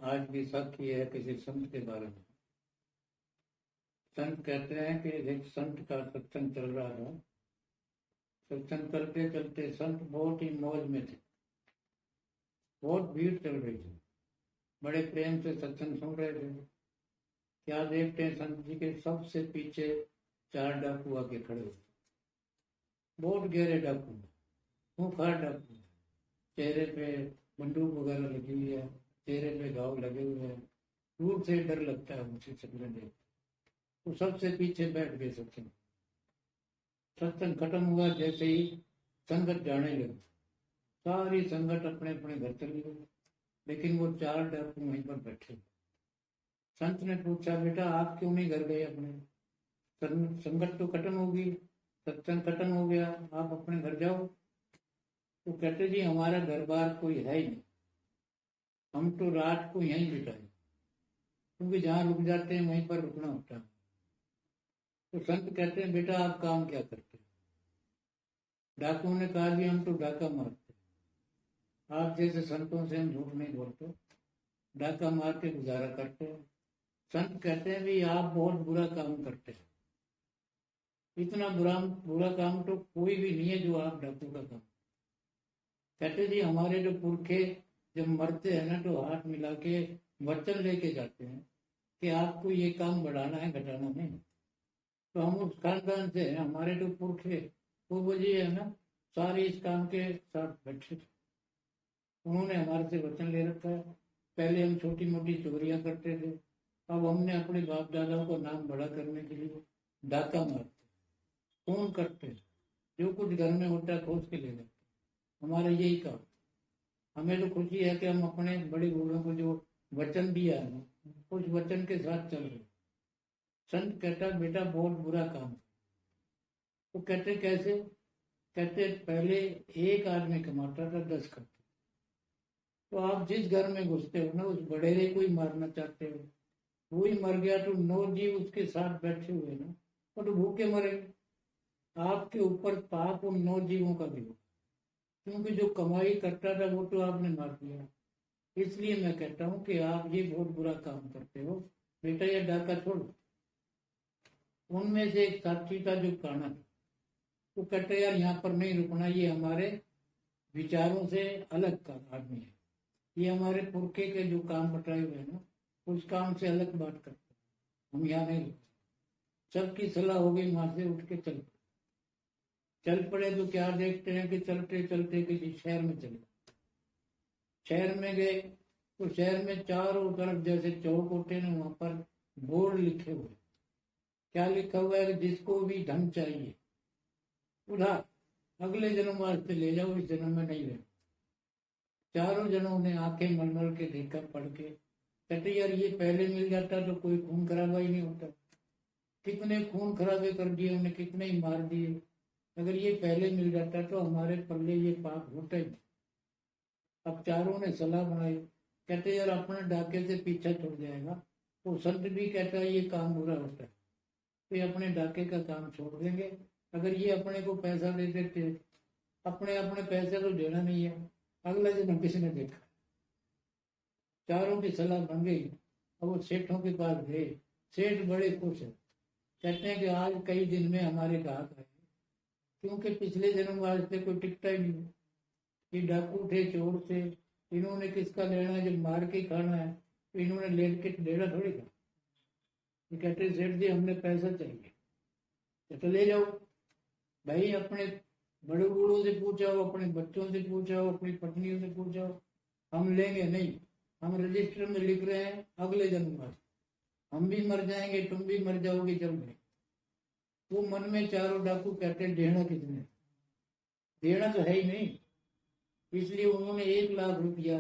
आज भी साखी है किसी संत के बारे में। संत कहते हैं कि एक संत का सत्संग चल रहा था। सत्संग चलते चलते संत बहुत ही मौज में थे, बहुत भीड़ चल रही थी, बड़े प्रेम से सत्संग सुन रहे थे। क्या देखते हैं, संत जी के सबसे पीछे 4 डाकू आके खड़े हुए, बहुत गहरे डाकू, खूंखार डाकू, चेहरे पे बंदूक वगैरह लगी हुई है, चेहरे पे घाव लगे हुए हैं, दूर से डर लगता है उनसे चलने देख। तो सबसे पीछे बैठ गए सत्संग। सत्संग खत्म हुआ, जैसे ही संगत जाने लगी, सारी संगत अपने अपने घर चली गई, लेकिन वो 4 डाकू वहीं पर बैठे। संत ने पूछा, बेटा आप क्यों नहीं घर गए अपने? संगत तो खत्म होगी, सत्संग खत्म हो गया, आप अपने घर जाओ। तो कहते जी हमारा घर बार कोई है ही नहीं, हम तो रात को यहीं बिताए, क्योंकि जहाँ रुक जाते हैं वहीं पर रुकना होता है। तो संत कहते हैं, बेटा आप काम क्या करते हैं? डाकुओं ने कहा, जी हम तो डाका मारते, आप जैसे संतों से हम झूठ नहीं बोलते, डाका मार के गुजारा करते हैं। संत कहते हैं, भी आप बहुत बुरा काम करते हैं, इतना बुरा काम तो कोई भी नहीं है जो आप डाकू का काम। कहते जी हमारे जो पुरखे जब मरते हैं ना, तो हाथ मिला के वचन लेके जाते हैं कि आपको ये काम बढ़ाना है, घटाना नहीं। तो हम उस खानदान से हैं, हमारे जो पुरखे पूर्वज जी है ना, सारे इस काम के साथ बैठे थे। उन्होंने हमारे से वचन ले रखा है। पहले हम छोटी मोटी चोरियां करते थे, अब हमने अपने बाप दादाओं का नाम बड़ा करने के लिए डाका मारते, खून करते, जो कुछ घर में होता है खोज के ले लेते। हमारा यही काम। हमें तो खुशी है कि हम अपने बड़े बूढ़ों को जो वचन दिया है ना, उस वचन के साथ चल रहे। संत कहता, बेटा बहुत बुरा काम। तो कहते कैसे? कहते पहले एक आदमी कमाता था, 10 खाते। तो आप जिस घर में घुसते हो ना, उस बड़ेरे को ही मारना चाहते हो, वो ही मर गया तो 9 जीव उसके साथ बैठे हुए ना, वो तो भूखे मरेंगे। आपके ऊपर पाप उन 9 जीवों का भी हो, क्योंकि जो कमाई करता था वो तो आपने मार दिया। इसलिए मैं कहता हूँ कि आप ये बहुत बुरा काम करते हो, बेटा ये डाका छोड़ो। उनमें से एक साथी था जो काना था, वो कहते यार यहाँ पर नहीं रुकना, ये हमारे विचारों से अलग का आदमी है, ये हमारे पुरखे के जो काम बताए हुए हैं ना, उस काम से अलग बात करते, हम यहाँ नहीं रुकते। सबकी सलाह हो गई, वहां से उठ के चल पड़े। तो क्या देखते हैं कि चलते चलते किसी शहर में चले। शहर में गए तो शहर में चारों तरफ जैसे चौक होते हैं, वहां पर बोर्ड लिखे हुए। क्या लिखा हुआ है? जिसको भी धन चाहिए उधार, अगले जन्म वास्ते ले जाओ, इस जन्म में नहीं लेना। चारों जनों ने आंखें मल मल के देखा, पढ़ के। कहते यार ये पहले मिल जाता तो कोई खून खराबा ही नहीं होता। कितने खून खराबे कर दिए उन्हें, कितने ही मार दिए। अगर ये पहले मिल जाता तो हमारे पल्ले ये पाप होता ही। अब चारों ने सलाह बनाई, कहते यार अपने डाके से पीछा छुट जाएगा। तो संत भी कहता है ये काम बुरा होता है, तो ये अपने डाके का काम छोड़ देंगे। अगर ये अपने को पैसा दे देते, अपने अपने पैसे तो देना नहीं है, अगला जन्म किसने देखा। चारों की सलाह बन गई। अब वो सेठों के पास गए। सेठ बड़े खुश है, कहते हैं कि आज कई दिन में हमारे ग्राहक आए, क्योंकि पिछले जन्म वास्ते कोई टिकता ही नहीं। ये डाकू थे, चोर थे, इन्होंने किसका लेना है? जब मार के खाना है तो इन्होंने लेट के लेना थोड़ी था। ये कहते सेठ जी हमने पैसा चाहिए, तो ले जाओ भाई। अपने बड़े बूढ़ों से पूछाओ, अपने बच्चों से पूछाओ, अपनी पत्नियों से पूछाओ, हम लेंगे नहीं। हम रजिस्टर में लिख रहे हैं अगले जन्म में हम भी मर जाएंगे, तुम भी मर जाओगे, चल भाई। वो मन में चारों डाकू कहते देना कितने? देना तो है ही नहीं। इसलिए उन्होंने 1 लाख रुपया,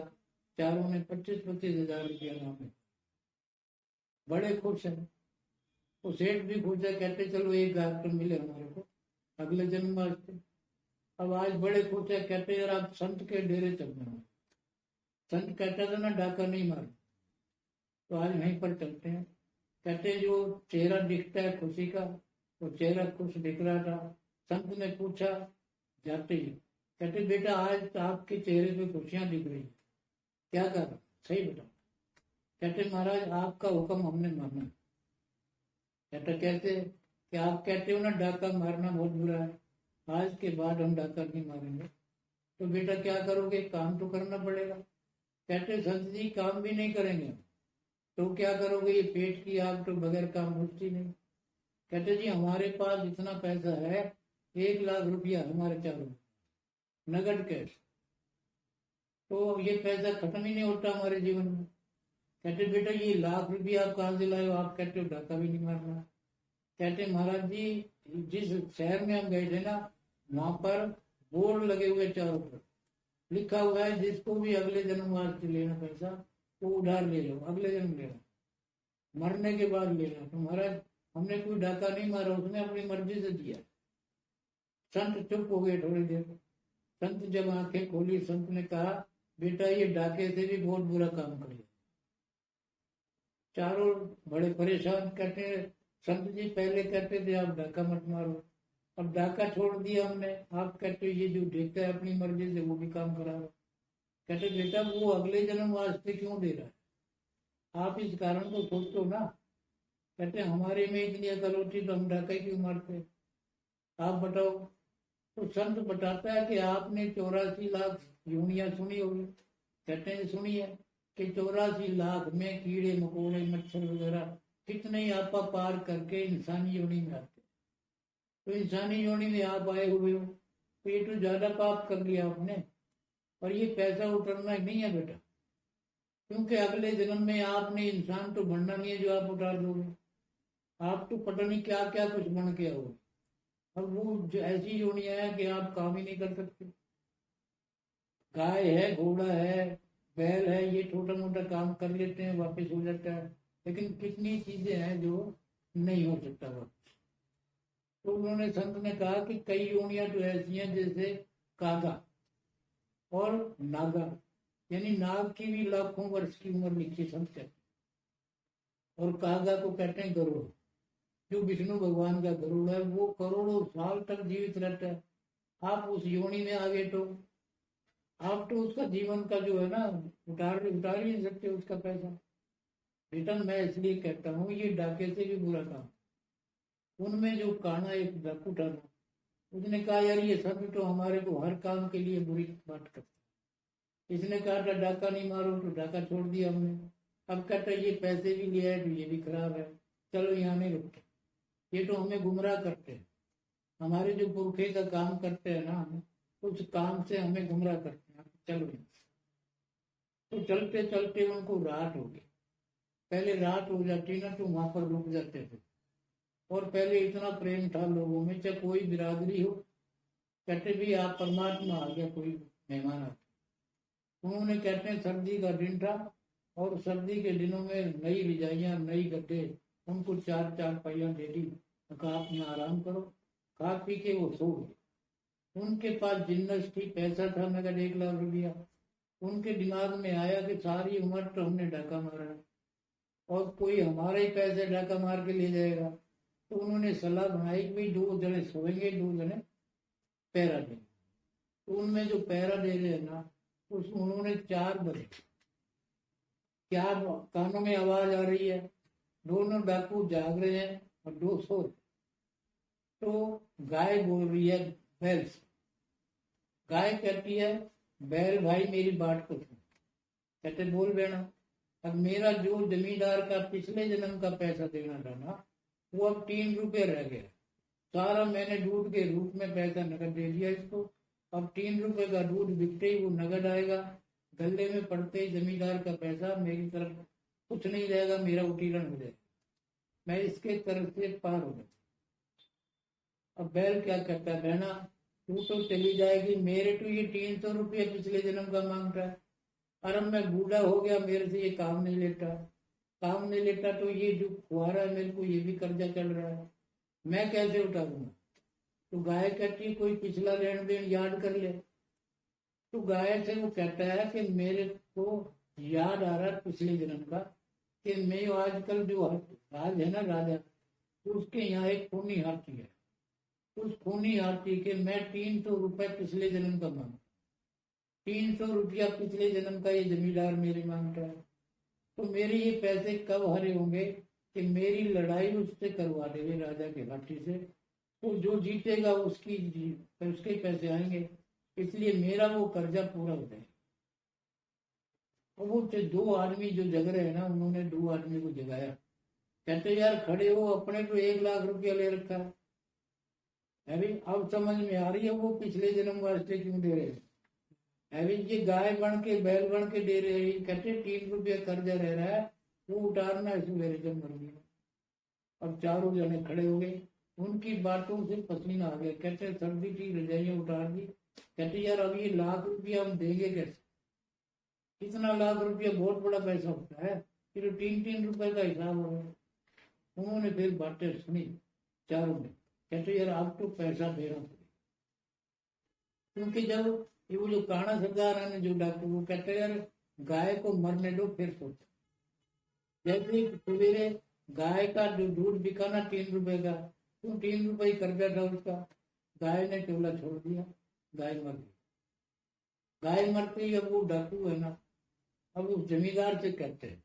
चारों ने 25-25 हजार रुपया नाम है। बड़े खुश हैं। वो सेठ भी खुश है, कहते चलो 1 लाख तो मिले हमारे को अगले जन्म वास्ते। अब आज बड़े खुश है, कहते यार आप संत के डेरे चलना है। संत कहता था ना डाका नहीं मार, तो आज वहीं पर चलते हैं। कहते जो चेहरा दिखता है खुशी का, वो चेहरा खुश दिख रहा था। संत ने पूछा जाते ही, कहते बेटा आज तो आपके चेहरे पे खुशियां दिख रही, क्या कर? सही बताओ। कहते महाराज आपका हुक्म हमने माना। कहता कैसे? कि आप कहते हो ना डाका मारना बहुत बुरा है, आज के बाद हम डाका नहीं मारेंगे। तो बेटा क्या करोगे? काम तो करना पड़ेगा। कहते संत जी काम भी नहीं करेंगे तो क्या करोगे? ये पेट की आग तो बगैर काम बुझती नहीं। कहते जी हमारे पास इतना पैसा है, 1 लाख रुपया हमारे चारों, नगद कैश। तो ये पैसा खत्म ही नहीं होता हमारे जीवन में। कहते बेटा ये लाख रुपया आप कहाँ से लाए हो? आप कहते हो डाका भी नहीं मारना। कहते महाराज जी जिस शहर में हम गए थे ना, वहां पर बोर्ड लगे हुए चारों पर, लिखा हुआ है जिसको भी अगले जन्म वास्ते लेना पैसा वो उधार ले लो, अगले जन्म लेना, मरने के बाद लेना। तो महाराज हमने कोई डाका नहीं मारा, उसने अपनी मर्जी से दिया। संत चुप हो गए थोड़ी देर। संत जब आंखें खोली, संत ने कहा बेटा ये डाके से भी बहुत बुरा काम कर लिया। चारों बड़े परेशान। कहते संत जी पहले कहते थे आप डाका मत मारो, अब डाका छोड़ दिया हमने, आप कहते ये जो देखता है अपनी मर्जी से वो भी काम करा रहा। कहते बेटा वो अगले जन्म वास्ते क्यों दे रहा है? आप इस कारण को सोचो ना। कहते हमारे में इतनी अकल होती तो हम डाका क्यों मारते? आप बताओ। तो संत बताता है कि आपने 84 लाख योनियां सुनी होगी। कहते हैं सुनी है कि 84 लाख में कीड़े मकोड़े मच्छर वगैरह कितने आपा पार करके इंसानी योनि में आते। तो इंसानी योनि में आप आए हुए हो तो ये तो ज्यादा पाप कर लिया आपने, और ये पैसा उतरना नहीं है बेटा, क्योंकि अगले जन्म में आपने इंसान तो बनना नहीं है जो आप उतार दोगे। आप तो पता नहीं क्या क्या कुछ बन के आओगे, और वो ऐसी योनियां है कि आप काम ही नहीं कर सकते। गाय है, घोड़ा है, बैल है, ये छोटा मोटा काम कर लेते हैं, वापस हो जाता है। लेकिन कितनी चीजें हैं जो नहीं हो सकता वापस। तो उन्होंने संत ने कहा कि कई योनियां तो ऐसी हैं जैसे कागा और नागा, यानी नाग की भी लाखों वर्ष की उम्र लिखी संत कहते, और कागा को कहते हैं गरुड़। जो विष्णु भगवान का गरुड़ है वो करोड़ों साल तक जीवित रहता है। आप उस योनि में आ गए तो आप तो उसका जीवन का जो है ना उतार ही नहीं सकते उसका पैसा। रिटर्न मैं इसलिए कहता हूँ ये डाके से भी बुरा काम। उनमें जो काना एक डाकू था, उसने कहा यार ये सब तो हमारे को हर काम के लिए बुरी बात करते। इसने कहा था डाका नहीं मारो, तो डाका छोड़ दिया हमने। अब कहता है ये पैसे भी लिया है तो ये भी खराब है, चलो यहाँ नहीं रुकते। ये तो हमें गुमराह करते हैं, हमारे जो पुरखे का काम करते हैं ना, उस काम से हमें गुमराह करते हैं। चलो तो चलते चलते उनको रात हो गई। पहले रात हो जाती ना तो वहां पर रुक जाते थे, और पहले इतना प्रेम था लोगों में, चाहे कोई बिरादरी हो, कहते भी आप परमात्मा आ गया, कोई मेहमान आते। उन्होंने कहते हैं सर्दी का दिन था, और सर्दी के दिनों में नई रजाइयां नई गड्ढे उनको 4 पहिया दे दी, कहा आप यहाँ आराम करो। खा पी के वो सो गए। उनके पास जिन्नस थी, पैसा था नगद 1 लाख रुपया। उनके दिमाग में आया कि सारी उम्र तो हमने डाका मारा है, और कोई हमारा ही पैसे डाका मार के ले जाएगा। तो उन्होंने सलाह बनाई कि 2 जने सोएंगे, 2 जने पैरा देंगे। तो उनमें जो पैरा दे रहे हैं ना, उन्होंने 4 बजे, क्या कानों में आवाज आ रही है, दोनों डाकू जाग रहे हैं और 2 सो रहे। तो गाय बोल रही है बैल से। गाय कहती है बैल भाई मेरी बात को सुन। कहते बोल बेना, अब मेरा जो जमींदार का पिछले जन्म का पैसा देना था ना, वो अब 3 रुपये रह गया। सारा मैंने दूध के रूप में पैसा नगद दे दिया इसको। अब 3 रुपये का दूध बिकते ही वो नगद आएगा, गले में पड़ते ही जमींदार का पैसा मेरी तरफ कुछ नहीं रहेगा, मेरा उत्तीर्ण हो जाएगा, मैं इसके तरफ से पार हो जाऊँ। अब बैल क्या कहता है, बहना तू तो चली जाएगी, मेरे तो ये 300 रुपये पिछले जन्म का मांगता है, और अब मैं बूढ़ा हो गया, मेरे से ये काम नहीं लेता तो ये जो खुआरा है मेरे को ये भी कर्जा चल रहा है, मैं कैसे उतारूंगा। तो गाय कहती है कोई पिछला लेन देन याद कर ले। तो गाय से वो कहता है कि मेरे को याद आ रहा है पिछले जन्म का, कि मैं आजकल जो राज है ना राजा, तो उसके यहाँ एक खूनी हाथी है। उस खूनी हाथी के मैं 300 रुपये पिछले जन्म का मांग, 300 रुपया पिछले जन्म का ये जमींदार मेरे मांगता है। तो मेरे ये पैसे कब हरे होंगे कि मेरी लड़ाई उससे करवा देंगे, राजा के हाथी से। तो जो जीतेगा उसके पैसे आएंगे, इसलिए मेरा वो कर्जा पूरा हो जाएगा। और वो दो आदमी जो जग रहे हैं ना, उन्होंने दो आदमी को जगाया। कहते यार खड़े हो, अपने तो 1 लाख रुपया ले रखा है अभी, अब समझ में आ रही है वो पिछले जन्म वास्ते क्यों दे रहे हैं। अभी ये गाय बन के बैल बन के दे रहे हैं। कहते 3 रुपया कर्जा रह रहा है, वो उतारना है सवेरे जब मर गया। अब चारों जने खड़े हो गए, उनकी बातों से पसीना आ गया। कहते सर्दी की रजाइयां उतार दी। कहते यार अब ये 1 लाख रुपया हम देंगे कैसे, कितना 1 लाख रुपया बहुत बड़ा पैसा होता है, फिर 3-3 रुपए का हिसाब हो रहा है। उन्होंने फिर बातें सुनी चारों ने। कहते यार अब तो पैसा देना पड़ेगा, क्योंकि जब ये वो जो काना सरदार है जो डॉक्टर, वो कहते यार गाय को मरने दो फिर सोचो। जैसे सवेरे गाय का जो दूध बिका ना 3 रुपए का, तो 3 रुपए कर्जा था उसका, गाय ने चूल्हा छोड़ दिया, गाय मर गई। गाय मरते ही अब वो डाकू है ना, अब उस जमींदार से कहते हैं,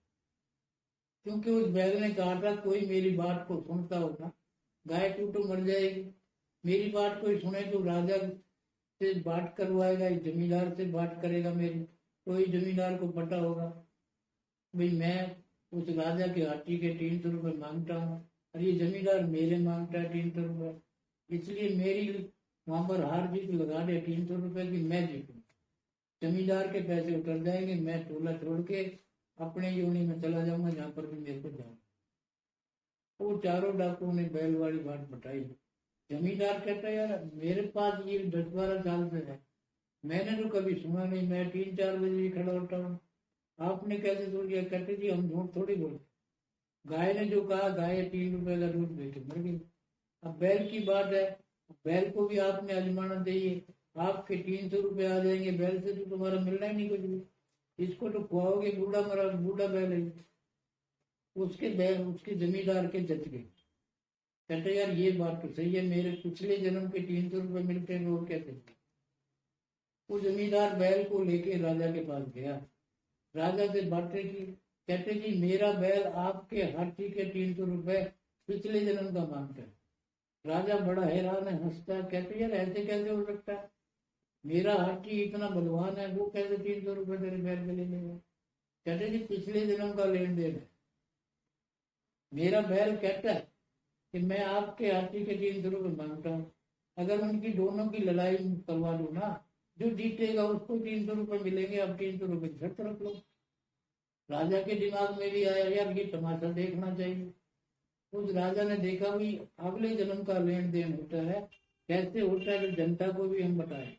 क्योंकि उस बैल ने कहा था कोई मेरी बात को सुनता होगा, गाय तो मर जाएगी, मेरी बात कोई सुने तो राजा से बात करवाएगा, जमींदार से बात करेगा मेरी। कोई जमींदार को पता होगा भाई मैं उस राजा के हाथी के 300 रुपये मांगता हूँ और ये जमींदार मेरे मांगता है 300 रुपये, इसलिए मेरी वहां पर हार जीत लगा दे 300 रुपये की, मैं जीतूँ। जमींदार के पैसे उतर जाएंगे, मैं टोला छोड़ के अपने योनि में चला जाऊंगा जहां पर भी मेरे को जाऊंगा। वो चारों डाकुओं ने बैल वाली बात बताई। जमींदार कहता है यार मेरे पास ये 10-12 साल से है, मैंने तो कभी सुना नहीं, मैं 3-4 बजे ही खड़ा होता हूँ, आपने कैसे सुन लिया। कहते जी हम झूठ थोड़ी बोलते, गाय ने जो कहा, गाय 3 रुपए का दूध बेच मर गई। अब बैल की बात है, बैल को भी आपने अजमाना चाहिए, आपके 300 रुपये आ जाएंगे, बैल से तो तुम्हारा मिलना ही नहीं कुछ भी, इसको तो खुआओगे, बूढ़ा मरा बूढ़ा बैल है। उसके बैल उसके जमींदार के जच गए। कहते यार ये बात तो सही है, मेरे पिछले जन्म के 300 रुपये मिलते हैं वो कहते। वो जमींदार बैल को लेके राजा के पास गया, राजा से बातें की। कहते जी मेरा बैल आपके हाथी के 300 रुपये पिछले जन्म का मांगता है। राजा बड़ा हैरान है, हंसता। कहते यार ऐसे कैसे हो सकता है, मेरा हाथी इतना बलवान है, वो कैसे 300 रुपये तेरे बैल के ले लेगा। कहते जी पिछले जन्म का लेन देन है। मेरा बैल कहता है कि मैं आपके हाथी के 300 रुपये मांगता हूँ, अगर उनकी दोनों की लड़ाई करवा दो ना, जो जीतेगा उसको 300 रुपये मिलेंगे, अब 300 रुपये शर्त रख लो। राजा के दिमाग में भी आया यार ये तमाशा देखना चाहिए। उस राजा ने देखा भी अगले जन्म का लेन देन होता है, कैसे होता है तो जनता को भी हम बताएं।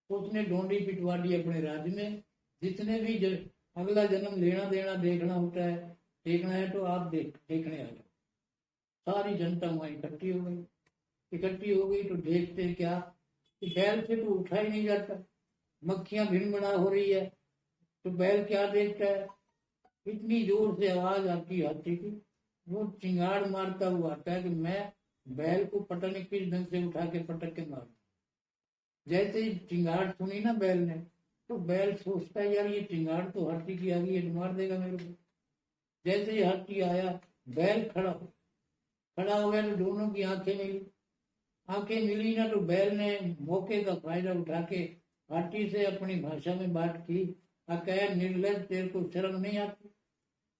उसने डोंडी पिटवा दी अपने राज्य में, जितने भी अगला जन्म लेना देना देखना होता है, देखना है तो आप देखने आ जाओ। सारी जनता वहां इकट्ठी हो गई। तो देखते क्या कि बैल से तो उठा ही नहीं जाता, मक्खियां भिनभिना हो रही है। तो बैल क्या देखता है, इतनी जोर से आवाज आती हाथी की, वो चिंगाड़ मारता हुआ आता है कि मैं बैल को पता नहीं किस ढंग से उठा के पटक के मारू। जैसे ही चिंगाड़ सुनी ना बैल ने, तो बैल सोचता है यार ये चिंगाड़ तो हाथी की आ गई है, मार देगा मेरे को। जैसे ही हाथी आया, बैल खड़ा हो गया, तो दोनों की आंखें मिली ना, तो बैल ने मौके का फायदा उठा के हाथी से अपनी भाषा में बात की। कहा निर्लज, तेरे को शर्म नहीं आती,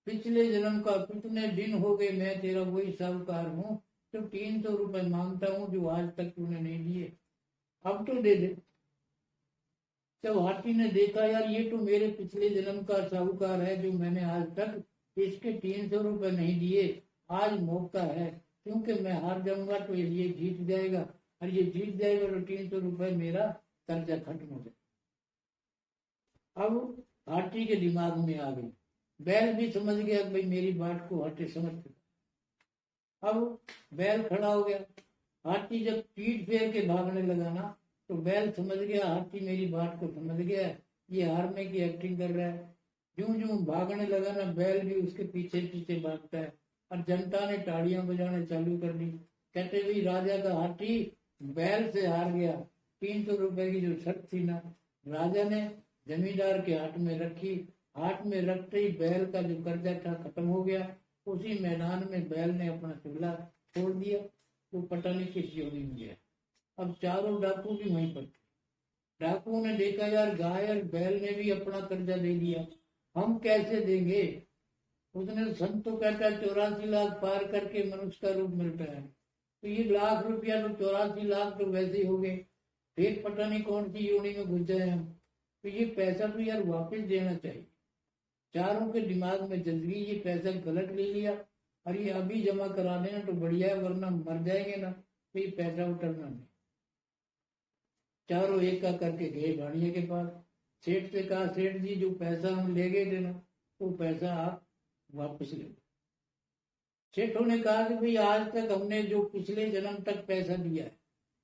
पिछले जन्म का कितने दिन हो गए मैं तेरा वही साहूकार हूँ, तो 300 रुपये मांगता हूँ जो आज तक तूने नहीं दिए, अब तो दे दे। जब हाथी ने देखा यार ये तो मेरे पिछले जन्म का साहूकार है, जो मैंने आज तक इसके 300 रुपये नहीं दिए, आज मौका है, क्योंकि मैं हार जाऊंगा तो ये जीत जाएगा, और ये जीत जाएगा तो 300 रुपये मेरा कर्जा खत्म हो जाए। अब हाथी के दिमाग में आ गई, बैल भी समझ गया भाई मेरी बात को हाथी समझ गया। अब बैल खड़ा हो गया, हाथी जब पीठ फेर के भागने लगा ना, तो बैल समझ गया हाथी मेरी बात को समझ गया, ये हारने की एक्टिंग कर रहा है। यूं यूं भागने लगा ना, बैल भी उसके पीछे पीछे भागता है, और जनता ने ताड़ियां बजाने चालू कर दी। कहते भाई राजा का हाथी बैल से हार गया। 300 रुपये की जो शर्त थी ना, राजा ने जमींदार के हाथ में रखी, हाथ में रखते ही बैल का जो कर्जा था खत्म हो गया। उसी मैदान में बैल ने अपना चूल्हा छोड़ दिया, वो पता नहीं किस योनि में गया। अब चारों डाकू भी वहीं पर थे। डाकुओं ने देखा यार गाय और बैल ने भी अपना कर्जा दे दिया, हम कैसे देंगे। उसने संत तो कहता है 84 लाख पार करके मनुष्य का रूप मिलता है, तो ये लाख रुपया तो 84 लाख तो वैसे ही हो गए, फिर पता नहीं कौन सी योनि में घुस जाए हम, तो ये पैसा तो यार वापस देना चाहिए। चारों के दिमाग में जल गई ये पैसा गलत ले लिया, और ये अभी जमा करा देना तो बढ़िया है, वरना मर जाएंगे ना, तो ये पैसा उतरना नहीं। चारों एक का करके गए भाणिये के पास। सेठ से कहा सेठ जी जो पैसा हम ले गए थे ना, वो पैसा आप वापस ले लो। सेठों ने कहा कि भाई आज तक हमने जो पिछले जन्म तक पैसा दिया है,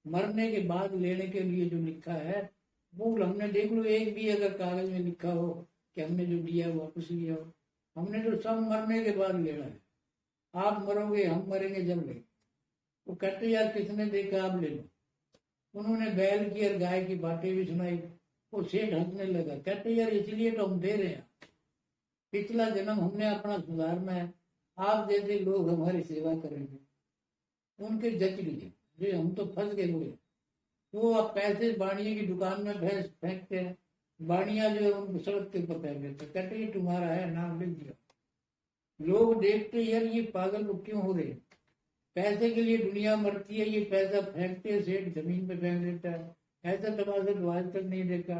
मरने के बाद लेने के लिए जो लिखा है वो हमने देख लो, एक भी अगर कागज में लिखा हो कि हमने जो दिया है वापस लिया हो। हमने तो सब मरने के बाद लेना है, आप मरोगे हम मरेंगे जब ले। वो कहते यार किसने देखा, आप ले लो। उन्होंने बैल की और गाय की बातें भी सुनाई। वो सेठ हंसने लगा, कहते यार इसलिए तो हम दे रहे हैं, पिछला जन्म हमने अपना सुधारना है, आप जैसे लोग हमारी सेवा करेंगे। उनके जच लिए जो हम तो फंस गए हुए। वो अब पैसे बाणिये की दुकान में भैंस फेंकते हैं, बाणिया जो है उनको सड़क के ऊपर फेंक देते, कहते ये तुम्हारा है, नाम लिख दिया। लोग देखते यार ये पागल लोग क्यों हो रहे, पैसे के लिए दुनिया मरती है, ये पैसा फेंकते सेठ जमीन पे फेंक देता है। ऐसा तमाशा तो आज तक नहीं देखा।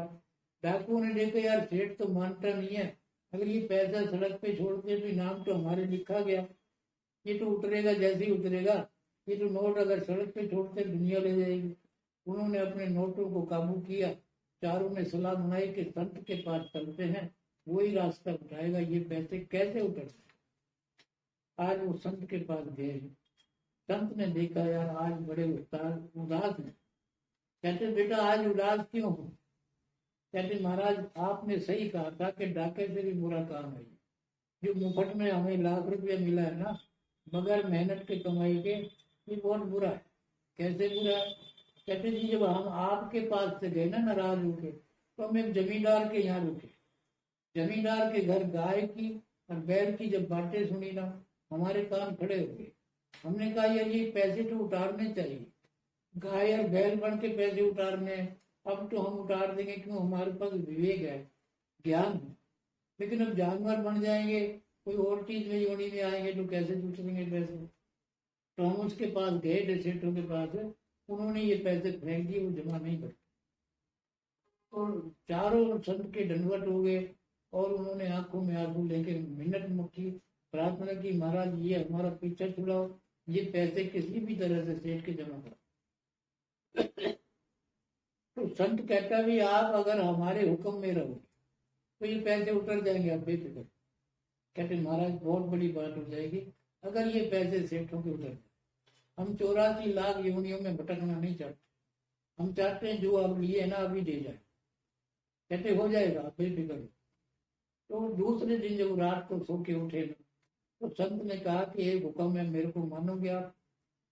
डाकुओं ने देखा यार सेठ तो मानता नहीं है, अगर ये पैसा सड़क पे छोड़ते तो नाम तो हमारे लिखा गया, ये तो उतरेगा जैसे ही उतरेगा, ये तो नोट अगर सड़क पे छोड़ते दुनिया ले जाएगी। उन्होंने अपने नोटों को काबू किया। चारों ने सलाह बनाई कि संत के पास चलते हैं, वही रास्ता बताएगा ये पैसे कैसे उतरते। आज वो संत के पास गए। संत ने देखा यार आज बड़े उदास हैं। कहते बेटा आज उदास क्यों हो। कहते महाराज आपने सही कहा था कि डाके से भी बुरा काम है, जो मुफ्त में हमें लाख रुपया मिला है ना बगैर मेहनत के कमाई के, ये बहुत बुरा है। कैसे बुरा है। कहते जी जब हम आपके पास से गए ना नाराज होके, तो हम एक जमींदार के यहाँ रुके। जमींदार के घर गाय की और बैल की जब बातें सुनी ना, हमारे कान खड़े हो गए। हमने कहा यार ये पैसे तो उतारने चाहिए, गाय और बैल बन के पैसे उतारने, अब तो हम उतार देंगे क्यों, हमारे पास विवेक है, ज्ञान है। लेकिन अब जानवर बन जाएंगे, कोई और चीज में योनि में आएंगे तो कैसे उतरेंगे पैसे। तो हम उसके पास गए थे सेठों के पास, उन्होंने ये पैसे फेंक दिए, वो जमा नहीं करते। और चारों संत के दंडवत हो गए और उन्होंने आंखों में आंसू लेके मिन्नत मुट्ठी प्रार्थना की, महाराज ये हमारा पीछा छुड़ाओ, ये पैसे किसी भी तरह से सेठ के जमा करो। तो संत कहता भी आप अगर हमारे हुक्म में रहो तो ये पैसे उतर जाएंगे, आप बेफिक्र। कहते महाराज बहुत बड़ी बात हो जाएगी अगर ये पैसे सेठों के उतर। हम 84 लाख योनियों में भटकना नहीं चाहते, हम चाहते हैं जो अब लिए ना अभी दे जाए। कहते हो जाएगा आप बेफिक्र। तो दूसरे दिन जब रात को सो के उठे तो संत ने कहा कि एक हुक्म है, मेरे को मानोगे आप।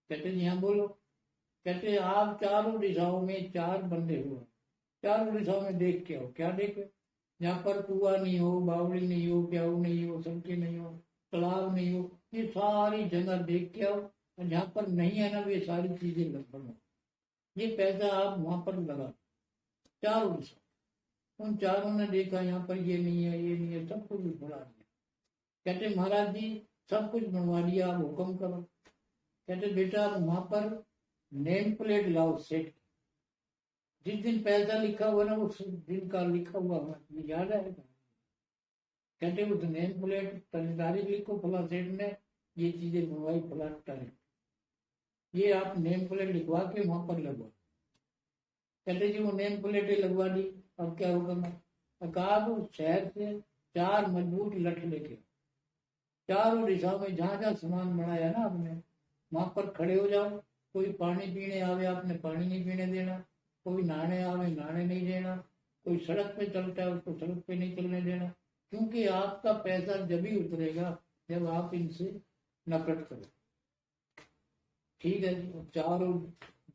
कहते जी हाँ बोलो। कहते आप चारों दिशाओं में 4 बंदे हुए, चारों दिशाओं में देख के आओ। क्या देखे, जहाँ पर कुआ नहीं हो, बावड़ी नहीं हो, प्याऊ नहीं हो, सड़कें नहीं हो, तालाब नहीं हो, ये सारी जगह देख के आओ, और जहाँ पर नहीं है ना वे सारी चीजें लगभग। ये पैसा आप वहां पर लगा। चारों दिशा, उन चारों ने देखा यहाँ पर ये नहीं है, ये नहीं है, सब कुछ बढ़ा दिया। कहते महाराज जी सब कुछ बनवा लिया, आप हुक्म करो। कहते बेटा आप वहां पर नेम प्लेट लाओ सेठ, जिस दिन पैसा लिखा हुआ ना उस दिन का लिखा हुआ याद है। कहते उस नेम प्लेट तारीख लिखो, फला सेठ ने ये चीजें बनवाई फला तारीख, ये आप नेम प्लेट लिखवा के वहां पर लगवा। कहते जी वो नेम प्लेटें लगवा दी, अब क्या हुक्म है। कहा शहर से 4 मजबूत लठ लेके चारों दिशाओं में जहां जहां सामान बनाया ना आपने वहां पर खड़े हो जाओ। कोई पानी पीने आवे आपने पानी नहीं पीने देना, कोई नहाने आवे नहाने नहीं देना, कोई सड़क पे चलता है उसको सड़क पे नहीं चलने देना, क्योंकि आपका पैसा जब ही उतरेगा जब आप इनसे नफरत करो। ठीक है, चारों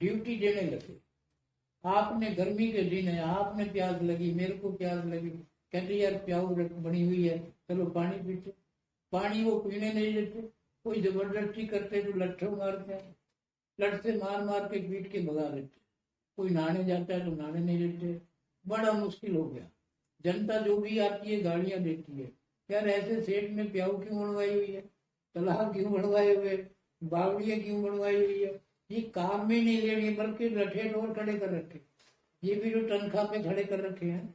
ड्यूटी देने लगे। आपने गर्मी के दिन है, आपने प्यास लगी, मेरे को प्यास लगी, कहते यार प्याऊ बनी हुई है, चलो पानी पीते। पानी वो पीने नहीं देते, कोई जबरदस्ती करते तो लट्ठों मारते हैं, लठ से मार मार के पीट के भगा देते। कोई नहाने जाता है तो नहाने नहीं देते। बड़ा मुश्किल हो गया। जनता जो भी आती है गाड़ियां देती है, यार ऐसे सेठ में प्याऊ क्यों बनवाई हुई है, तालाब क्यों बनवाए हुए, बावड़ियां क्यों बनवाई हुई है। ये काम में नहीं ले रही, बल्कि लठे डोर खड़े कर रखे, ये भी जो तनख्वाह पे खड़े कर रखे हैं।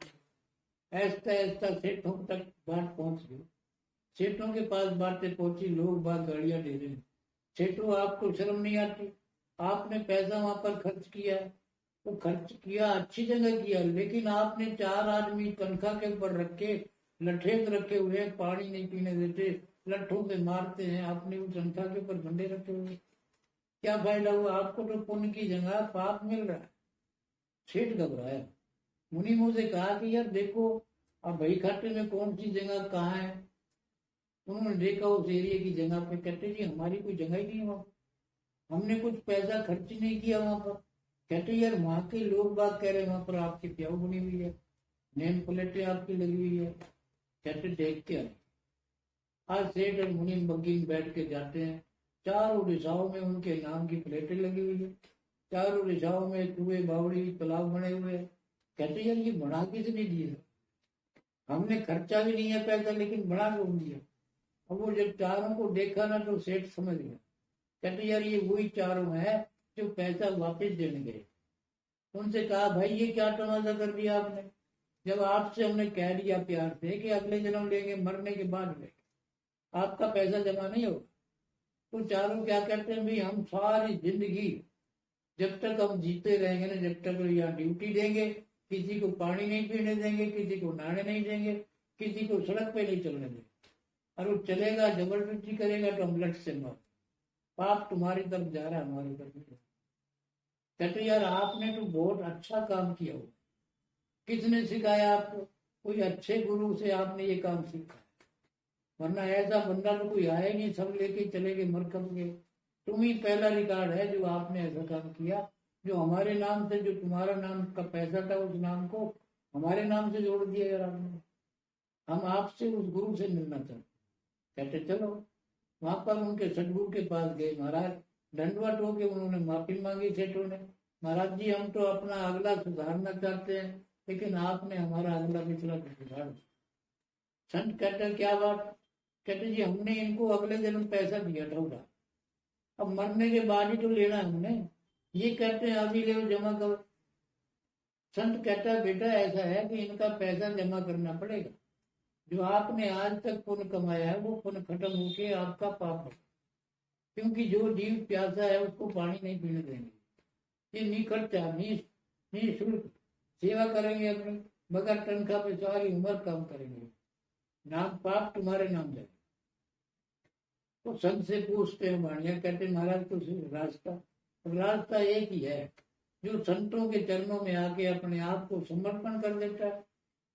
ऐसा ऐसा सेठों तक बात पहुंच गई। सेठों के पास बातें पहुंची, लोग बात गाड़ियां दे रहे हैं। सेठों आपको शर्म नहीं आती, आपने पैसा वहां पर खर्च किया, वो खर्च किया अच्छी जगह किया, लेकिन आपने 4 आदमी तनख्वाह के ऊपर रखे, लठेत रखे हुए, पानी नहीं पीने देते, लट्ठों से मारते हैं, आपने उस तनख्वाह के ऊपर डंडे रखे हुए, क्या फायदा हुआ। आपको तो पुण्य की जगह पाप मिल रहा है। सेठ घबराया। मुनि मुंह से कहा कि यार देखो, अब भाई खाते में कौन सी जगह कहाँ है। उन्होंने देखा उस एरिया की जगह पे, कहते जी हमारी कोई जगह ही नहीं वहां, हमने कुछ पैसा खर्च नहीं किया वहां पर। कहते यार वहां के लोग बात कह रहे हैं वहां पर आपकी प्याऊ बनी हुई है, नेम प्लेटें आपकी लगी हुई है। कहते देख के आए। आज सेठ और मुनि बग्गी में बैठ के जाते हैं, चारों दिशाओं में उनके नाम की प्लेटें लगी हुई है, चारों दिशाओं में कुएं बावड़ी तालाब बने हुए हैं। कहते यार ये बना किसने दिया, हमने खर्चा भी नहीं है पैसा, लेकिन बना कौन दिया। अब वो जब चारों को देखा ना तो सेठ समझ गया। कहते यार ये वही चारों है जो पैसा वापस देने गए। उनसे कहा भाई ये क्या तमाशा कर दिया आपने, जब आपसे हमने कह दिया प्यार से कि अगले जन्म लेंगे, मरने के बाद लेंगे, आपका पैसा जमा नहीं होगा। तो चारों क्या कहते हैं, भाई हम सारी जिंदगी जब तक हम जीते रहेंगे ना, जब तक यहाँ ड्यूटी देंगे, किसी को पानी नहीं पीने देंगे, किसी को नहाने नहीं देंगे, किसी को सड़क पे नहीं चलने देंगे। और वो चलेगा जबरदस्ती करेगा तो हम लट से मार, पाप तुम्हारी तरफ जा रहा है, हमारी तरफ नहीं। कहते यार आपने तो बहुत अच्छा काम किया हो, किसने सिखाया आपको, कोई अच्छे गुरु से आपने ये काम सीखा, वरना ऐसा बंदा तो कोई आया नहीं, सब लेके चले गए मरकम के। तुम ही पहला रिकॉर्ड है जो आपने ऐसा काम किया, जो हमारे नाम से, जो तुम्हारा नाम का पैसा था उस नाम को हमारे नाम से जोड़ दिया यार आपने। हम आपसे उस गुरु से मिलना चाहते। कहते चलो। वहां पर उनके सदगुरु के पास गए, महाराज दंडवत हो के उन्होंने माफी मांगी सेठों ने। महाराज जी हम तो अपना अगला सुधारना चाहते हैं, लेकिन आपने हमारा अगला पिछला सुधार। संत कहते क्या बात। कहते जी हमने इनको अगले जन्म पैसा दिया था उधार, अब मरने के बाद ही तो लेना है हमने, ये कहते हैं अभी ले जमा करो। संत कहता है बेटा ऐसा है कि इनका पैसा जमा करना पड़ेगा, जो आपने आज तक पुण्य कमाया है वो पुण्य खत्म होके आपका पाप है, क्योंकि जो जीव प्यासा है उसको पानी नहीं पीने देंगे। ये निखर्चा निःशुल्क सेवा करेंगे अपनी, बगैर तनख्वाह पे सारी उम्र काम करेंगे, नाम पाप तुम्हारे नाम जाए। तो संत से पूछते हैं वाणिया, कहते महाराज कुछ रास्ता। रास्ता एक ही है, जो संतों के चरणों में आके अपने आप को समर्पण कर देता है,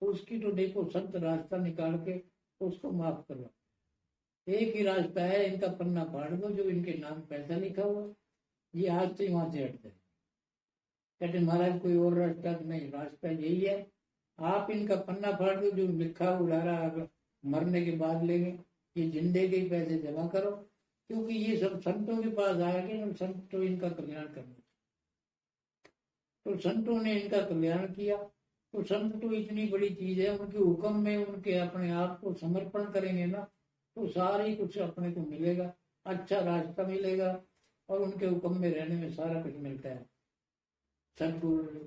उसकी तो देखो संत रास्ता निकाल के उसको माफ करो। एक ही रास्ता है, इनका पन्ना फाड़ दो, जो इनके नाम पैसा लिखा हुआ ये आज से वहां से हट जाए। कहते महाराज कोई और रास्ता नहीं, रास्ता यही है, आप इनका पन्ना फाड़ दो, जो लिखा उड़ा रहा मरने के बाद लेंगे, ये जिंदे के पैसे जमा करो, क्योंकि ये सब संतों के पास आएंगे ना, संत तो इनका कल्याण करना। तो संतों ने इनका कल्याण किया। तो संत तो इतनी बड़ी चीज है, उनके हुक्म में उनके अपने आप को समर्पण करेंगे ना, तो सारी कुछ अपने को मिलेगा, अच्छा रास्ता मिलेगा, और उनके हुक्म में रहने में सारा कुछ मिलता है। सदगुरु